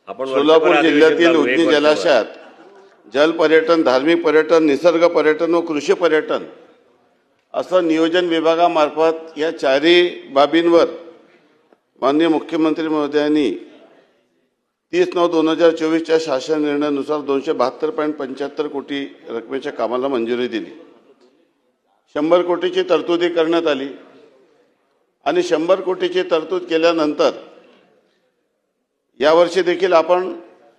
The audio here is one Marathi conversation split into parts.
आपण सोलापूर जिल्ह्यातील उजनी जलाशयात जल पर्यटन, धार्मिक पर्यटन, निसर्ग पर्यटन व कृषी पर्यटन असं नियोजन विभागामार्फत या चारही बाबींवर माननीय मुख्यमंत्री महोदयांनी 30/9/2024च्या शासन निर्णयानुसार 272.75 कोटी रकमेच्या कामाला मंजुरी दिली। 100 कोटीची तरतुदी करण्यात आली आणि 100 कोटीची तरतूद केल्यानंतर यावर्षी देखील आपण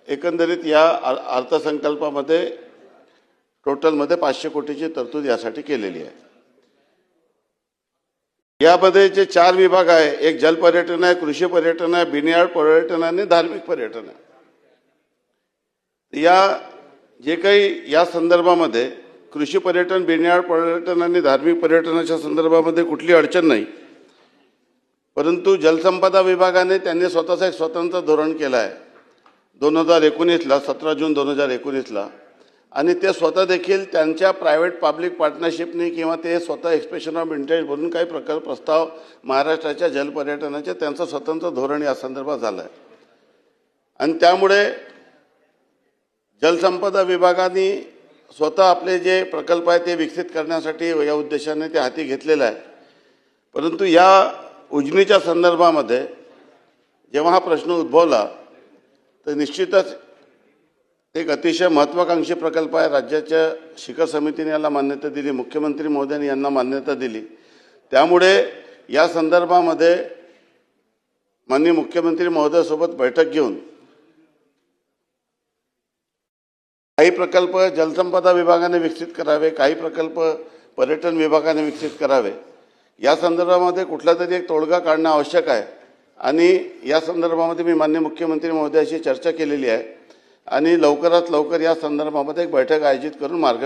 एकंदरीत या अर्थसंकल्पामध्ये टोटलमध्ये 500 कोटीची तरतूद यासाठी केलेली आहे। यामध्ये जे 4 विभाग आहे, एक जल पर्यटन आहे, कृषी पर्यटन आहे, बिनयार्ड पर्यटन आणि धार्मिक पर्यटन आहे। या जे काही या संदर्भामध्ये कृषी पर्यटन, बिनयार्ड पर्यटन आणि धार्मिक पर्यटनाच्या संदर्भामध्ये कुठली अडचण नाही, परंतु जलसंपदा विभागाने त्यांनी स्वतःचं एक स्वतंत्र धोरण केलं आहे 2019ला, 17 जून 2019ला, आणि ते स्वतः देखील त्यांच्या प्रायव्हेट पब्लिक पार्टनरशिपने किंवा ते स्वतः एक्सप्रेशन ऑफ इंटरेस्ट भरून काही प्रस्ताव महाराष्ट्राच्या जलपर्यटनाचे त्यांचं स्वतंत्र धोरण या संदर्भात झालं आहे। आणि त्यामुळे जलसंपदा विभागाने स्वतः आपले जे प्रकल्प आहे ते विकसित करण्यासाठी या उद्देशाने ते हाती घेतलेलं आहे। परंतु या उजनीच्या संदर्भामध्ये जेव्हा हा प्रश्न उद्भवला तर निश्चितच एक अतिशय महत्त्वाकांक्षी प्रकल्प आहे। राज्याच्या शिखर समितीने याला मान्यता दिली, मुख्यमंत्री महोदयांनी यांना मान्यता दिली। त्यामुळे या संदर्भामध्ये माननीय मुख्यमंत्री महोदयासोबत बैठक घेऊन काही प्रकल्प जलसंपदा विभागाने विकसित करावे, काही प्रकल्प पर्यटन विभागाने विकसित करावे, या संदर्भामध्ये कुठला तरी एक तोडगा काढणं आवश्यक आहे। आणि या संदर्भामध्ये मी माननीय मुख्यमंत्री महोदयाशी चर्चा केलेली आहे आणि लवकरात लवकर या संदर्भामध्ये एक बैठक आयोजित करून मार्ग